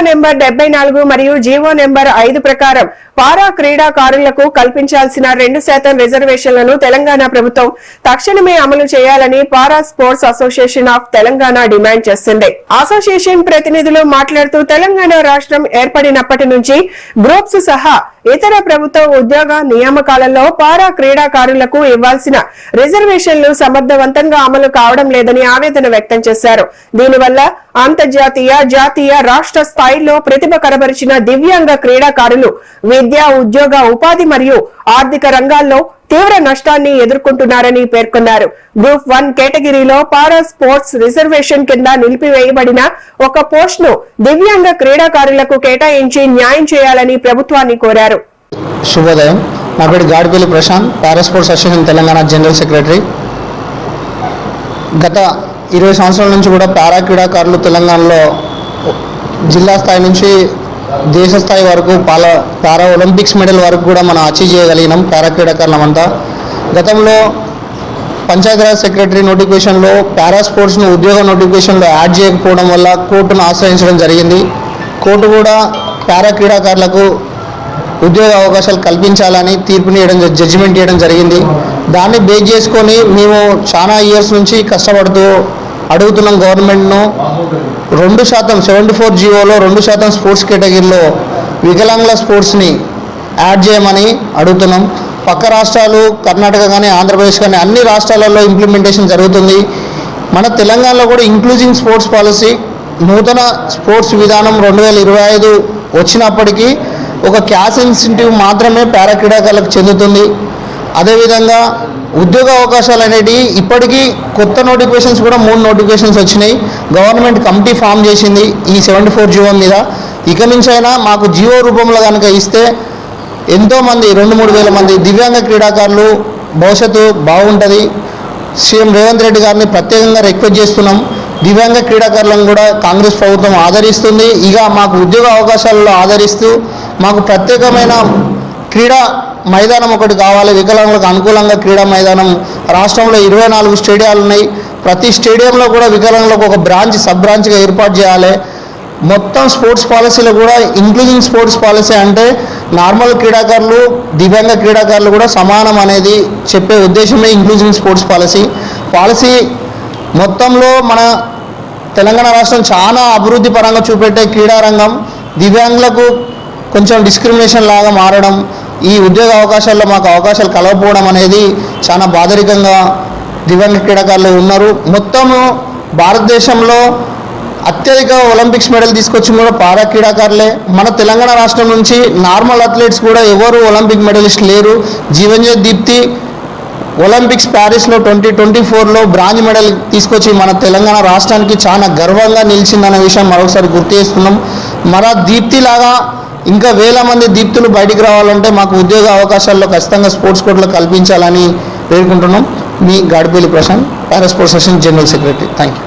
Number 74 మరియు GO number 5 ప్రకారం పారా క్రీడాకారులకు కల్పించాల్సిన 2% రిజర్వేషన్లను తెలంగాణ ప్రభుత్వం తక్షణమే అమలు చేయాలని పారా sports association of Telangana demand చేసింది. అసోసియేషన్ ప్రతినిధులు మాట్లాడుతూ తెలంగాణ రాష్ట్రం ఏర్పడినప్పటి నుంచి గ్రూప్స్ సహా ఇతర ప్రభుత్వ ఉద్యోగ నియామకాలలో పారా క్రీడాకారులకు ఇవ్వాల్సిన రిజర్వేషన్లు సమర్థవంతంగా అమలు కావడం లేదని ఆవేదన వ్యక్తం చేశారు. దీనివల్ల అంతర్జాతీయ, జాతీయ, రాష్ట్ర స్థాయిలో ప్రతిభ కనబరిచిన దివ్యాంగ క్రీడాకారులు విద్య, ఉద్యోగ, ఉపాధి మరియు ఆర్థిక రంగాల్లో తీవ్ర నష్టాన్ని ఎదుర్కొంటున్నారని పేర్కొన్నారు. గ్రూప్ 1 కేటగిరీలో పారా స్పోర్ట్స్ రిజర్వేషన్ కింద నిలిపివేయబడిన ఒక పోస్ట్ ను దివ్యాంగ క్రీడాకారులకు కేటాయించి న్యాయం చేయాలని ప్రభుత్వాన్ని కోరారు. శుభోదయం. నా పేరు Gadipalli Prashanth, para sports association Telangana general secretary. గత 20 సంవత్సరాల నుంచి కూడా పారా క్రీడాకారులు తెలంగాణలో జిల్లా స్థాయి నుంచి దేశ స్థాయి వరకు పారా ఒలింపిక్స్ మెడల్ వరకు కూడా మనం అచీవ్ చేయగలిగినాం పారా క్రీడాకారులమంతా. గతంలో పంచాయతీరాజ్ సెక్రటరీ నోటిఫికేషన్లో పారా స్పోర్ట్స్ను ఉద్యోగ నోటిఫికేషన్లో యాడ్ చేయకపోవడం వల్ల కోర్టును ఆశ్రయించడం జరిగింది. కోర్టు కూడా పారా క్రీడాకారులకు ఉద్యోగ అవకాశాలు కల్పించాలని తీర్పునియడం, జడ్జిమెంట్ చేయడం జరిగింది. దాన్ని బేస్ చేసుకొని మేము చాలా ఇయర్స్ నుంచి కష్టపడుతూ అడుగుతున్నాం గవర్నమెంట్ను 2% 74 జీవోలో 2% స్పోర్ట్స్ కేటగిరీలో వికలాంగుల స్పోర్ట్స్ని యాడ్ చేయమని అడుగుతున్నాం. పక్క రాష్ట్రాలు కర్ణాటక కానీ ఆంధ్రప్రదేశ్ కానీ అన్ని రాష్ట్రాలలో ఇంప్లిమెంటేషన్ జరుగుతుంది. మన తెలంగాణలో కూడా ఇంక్లూజింగ్ స్పోర్ట్స్ పాలసీ, నూతన స్పోర్ట్స్ విధానం 2025 వచ్చినప్పటికీ ఒక క్యాష్ ఇన్సెంటివ్ మాత్రమే పారా క్రీడాకారులకు చెందుతుంది. అదేవిధంగా ఉద్యోగ అవకాశాలు అనేటివి ఇప్పటికీ కొత్త నోటిఫికేషన్స్ కూడా 3 నోటిఫికేషన్స్ వచ్చినాయి. గవర్నమెంట్ కమిటీ ఫామ్ చేసింది ఈ 74 జీవో మీద. ఇక నుంచి అయినా మాకు జీవో రూపంలో కనుక ఇస్తే ఎంతోమంది 2-3 వేల మంది దివ్యాంగ క్రీడాకారులు భవిష్యత్తు బాగుంటుంది. సీఎం రేవంత్ రెడ్డి గారిని ప్రత్యేకంగా రిక్వెస్ట్ చేస్తున్నాం. దివ్యాంగ క్రీడాకారులను కూడా కాంగ్రెస్ ప్రభుత్వం ఆదరిస్తుంది. ఇక మాకు ఉద్యోగ అవకాశాలలో ఆదరిస్తూ మాకు ప్రత్యేకమైన క్రీడా మైదానం ఒకటి కావాలి. వికలాంగులకు అనుకూలంగా క్రీడా మైదానం రాష్ట్రంలో 24 స్టేడియాలు ఉన్నాయి. ప్రతి స్టేడియంలో కూడా వికలాంగులకు ఒక బ్రాంచ్, సబ్ బ్రాంచ్గా ఏర్పాటు చేయాలి. మొత్తం స్పోర్ట్స్ పాలసీలో కూడా ఇంక్లూజింగ్ స్పోర్ట్స్ పాలసీ అంటే నార్మల్ క్రీడాకారులు, దివ్యాంగ క్రీడాకారులు కూడా సమానం అనేది చెప్పే ఉద్దేశమే ఇంక్లూజింగ్ స్పోర్ట్స్ పాలసీ. మొత్తంలో మన తెలంగాణ రాష్ట్రం చాలా అభివృద్ధి పరంగా చూపెట్టే క్రీడారంగం దివ్యాంగులకు కొంచెం డిస్క్రిమినేషన్ లాగా మారడం, ఈ ఉద్యోగ అవకాశాల్లో మాకు అవకాశాలు కలవకపోవడం అనేది చాలా బాధరికంగా దివ్యాంగ క్రీడాకారులు ఉన్నారు. మొత్తము భారతదేశంలో అత్యధిక ఒలింపిక్స్ మెడల్ తీసుకొచ్చింది కూడా పారా క్రీడాకారులే. మన తెలంగాణ రాష్ట్రం నుంచి నార్మల్ అథ్లెట్స్ కూడా ఎవరు ఒలింపిక్ మెడలిస్ట్ లేరు. జీవన్జ్యోతి దీప్తి ఒలింపిక్స్ ప్యారిస్లో 2024లో బ్రాంజ్ మెడల్ తీసుకొచ్చి మన తెలంగాణ రాష్ట్రానికి చాలా గర్వంగా నిలిచిందనే విషయం మరొకసారి గుర్తు చేస్తున్నాం. మన దీప్తిలాగా ఇంకా వేల మంది దీప్తులు బయటికి రావాలంటే మాకు ఉద్యోగ అవకాశాల్లో ఖచ్చితంగా స్పోర్ట్స్ కోర్టులో కల్పించాలని పేర్కొంటున్నాం. మీ Gadipalli Prashanth, para sports association general secretary. Thank you.